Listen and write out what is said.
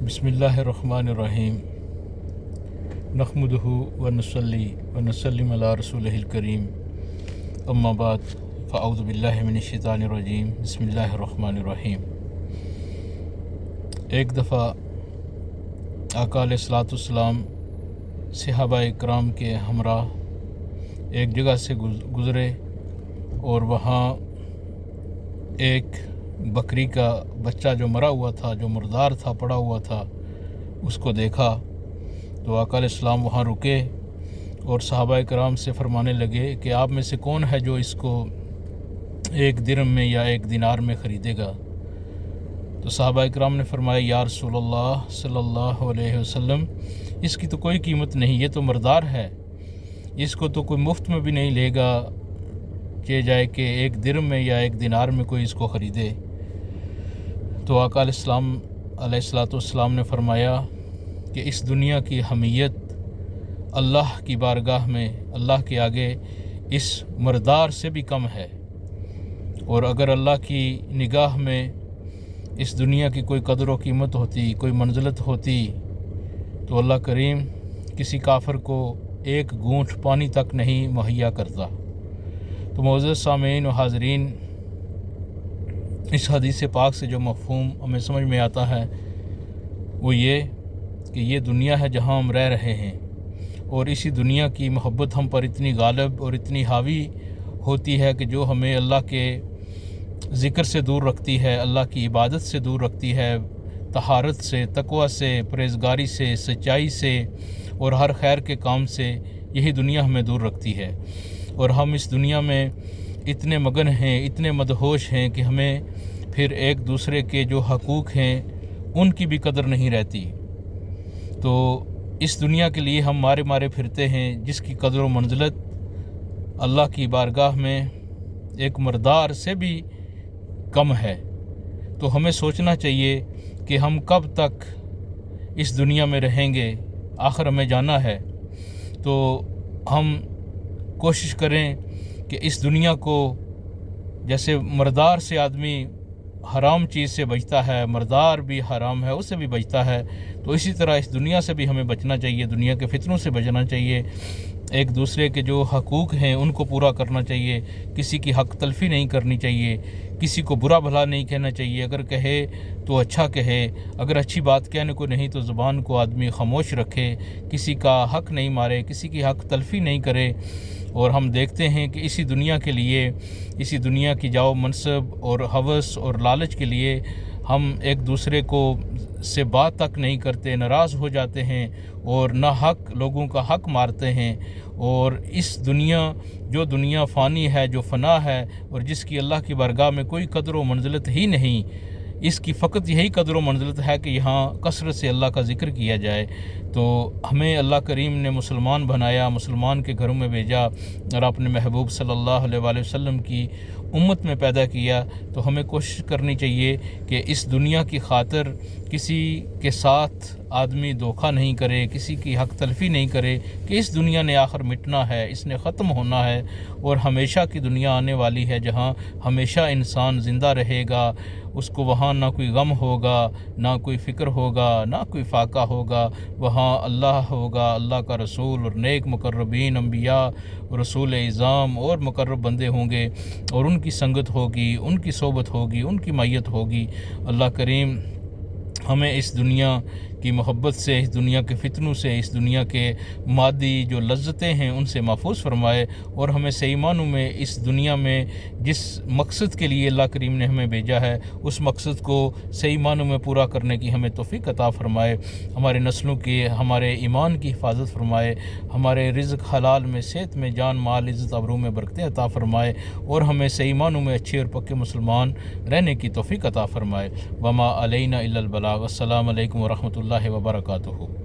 بسم اللہ الرحمن الرحیم نحمدہ ونصلی ونسلم علی رسولہ الکریم اما بعد فاعوذ باللہ من الشیطان الرجیم بسم اللہ الرحمن الرحیم۔ ایک دفعہ آقا علیہ الصلاۃ والسلام صحابہ اکرام کے ہمراہ ایک جگہ سے گزرے اور وہاں ایک بکری کا بچہ جو مرا ہوا تھا، جو مردار تھا، پڑا ہوا تھا، اس کو دیکھا تو آقا علیہ السلام وہاں رکے اور صحابہ کرام سے فرمانے لگے کہ آپ میں سے کون ہے جو اس کو ایک درہم میں یا ایک دینار میں خریدے گا؟ تو صحابہ کرام نے فرمایا یا رسول اللہ صلی اللہ علیہ وسلم، اس کی تو کوئی قیمت نہیں، یہ تو مردار ہے، اس کو تو کوئی مفت میں بھی نہیں لے گا کہ جائے کہ ایک درہم میں یا ایک دینار میں کوئی اس کو خریدے۔ تو آقا علیہ الصلاۃ والسلام نے فرمایا کہ اس دنیا کی حمیت اللہ کی بارگاہ میں، اللہ کے آگے اس مردار سے بھی کم ہے، اور اگر اللہ کی نگاہ میں اس دنیا کی کوئی قدر و قیمت ہوتی، کوئی منزلت ہوتی، تو اللہ کریم کسی کافر کو ایک گھونٹ پانی تک نہیں مہیا کرتا۔ تو معزز سامعین و حاضرین، اس حدیث پاک سے جو مفہوم ہمیں سمجھ میں آتا ہے وہ یہ کہ یہ دنیا ہے جہاں ہم رہ رہے ہیں، اور اسی دنیا کی محبت ہم پر اتنی غالب اور اتنی حاوی ہوتی ہے کہ جو ہمیں اللہ کے ذکر سے دور رکھتی ہے، اللہ کی عبادت سے دور رکھتی ہے، طہارت سے، تقوی سے، پرہیزگاری سے، سچائی سے اور ہر خیر کے کام سے یہی دنیا ہمیں دور رکھتی ہے۔ اور ہم اس دنیا میں اتنے مگن ہیں، اتنے مدہوش ہیں کہ ہمیں پھر ایک دوسرے کے جو حقوق ہیں ان کی بھی قدر نہیں رہتی۔ تو اس دنیا کے لیے ہم مارے پھرتے ہیں جس کی قدر و منزلت اللہ کی بارگاہ میں ایک مردار سے بھی کم ہے۔ تو ہمیں سوچنا چاہیے کہ ہم کب تک اس دنیا میں رہیں گے، آخر ہمیں جانا ہے۔ تو ہم کوشش کریں کہ اس دنیا کو، جیسے مردار سے آدمی حرام چیز سے بچتا ہے، مردار بھی حرام ہے اس سے بھی بچتا ہے، تو اسی طرح اس دنیا سے بھی ہمیں بچنا چاہیے، دنیا کے فتنوں سے بچنا چاہیے، ایک دوسرے کے جو حقوق ہیں ان کو پورا کرنا چاہیے، کسی کی حق تلفی نہیں کرنی چاہیے، کسی کو برا بھلا نہیں کہنا چاہیے، اگر کہے تو اچھا کہے، اگر اچھی بات کہنے کو نہیں تو زبان کو آدمی خاموش رکھے، کسی کا حق نہیں مارے، کسی کی حق تلفی نہیں کرے۔ اور ہم دیکھتے ہیں کہ اسی دنیا کے لیے، اسی دنیا کی جاؤ منصب اور ہوس اور لالچ کے لیے ہم ایک دوسرے کو سے بات تک نہیں کرتے، ناراض ہو جاتے ہیں اور نہ حق لوگوں کا حق مارتے ہیں۔ اور اس دنیا، جو دنیا فانی ہے، جو فنا ہے اور جس کی اللہ کی بارگاہ میں کوئی قدر و منزلت ہی نہیں، اس کی فقط یہی قدر و منزلت ہے کہ یہاں کثرت سے اللہ کا ذکر کیا جائے۔ تو ہمیں اللہ کریم نے مسلمان بنایا، مسلمان کے گھروں میں بھیجا اور اپنے محبوب صلی اللہ علیہ وآلہ وسلم کی امت میں پیدا کیا، تو ہمیں کوشش کرنی چاہیے کہ اس دنیا کی خاطر کسی کے ساتھ آدمی دھوکہ نہیں کرے، کسی کی حق تلفی نہیں کرے، کہ اس دنیا نے آخر مٹنا ہے، اس نے ختم ہونا ہے، اور ہمیشہ کی دنیا آنے والی ہے جہاں ہمیشہ انسان زندہ رہے گا، اس کو وہاں نہ کوئی غم ہوگا، نہ کوئی فکر ہوگا، نہ کوئی فاقہ ہوگا، وہاں اللہ ہوگا، اللہ کا رسول اور نیک مقربین انبیاء رسول اعظام اور مقرب بندے ہوں گے، اور ان کی سنگت ہوگی، ان کی صحبت ہوگی، ان کی معیت ہوگی۔ اللہ کریم ہمیں اس دنیا کی محبت سے، اس دنیا کے فتنوں سے، اس دنیا کے مادی جو لذتیں ہیں ان سے محفوظ فرمائے، اور ہمیں صحیح معنوں میں اس دنیا میں جس مقصد کے لیے اللہ کریم نے ہمیں بھیجا ہے اس مقصد کو صحیح معنوں میں پورا کرنے کی ہمیں توفیق عطا فرمائے، ہمارے نسلوں کی، ہمارے ایمان کی حفاظت فرمائے، ہمارے رزق حلال میں، صحت میں، جان مال عزت ابرو میں برکتیں عطا فرمائے، اور ہمیں صحیح معنوں میں اچھے اور پکے مسلمان رہنے کی توفیق عطا فرمائے۔ وما علینا الا البلاغ۔ السلام علیکم ورحمۃ اللہ وبرکاتہ۔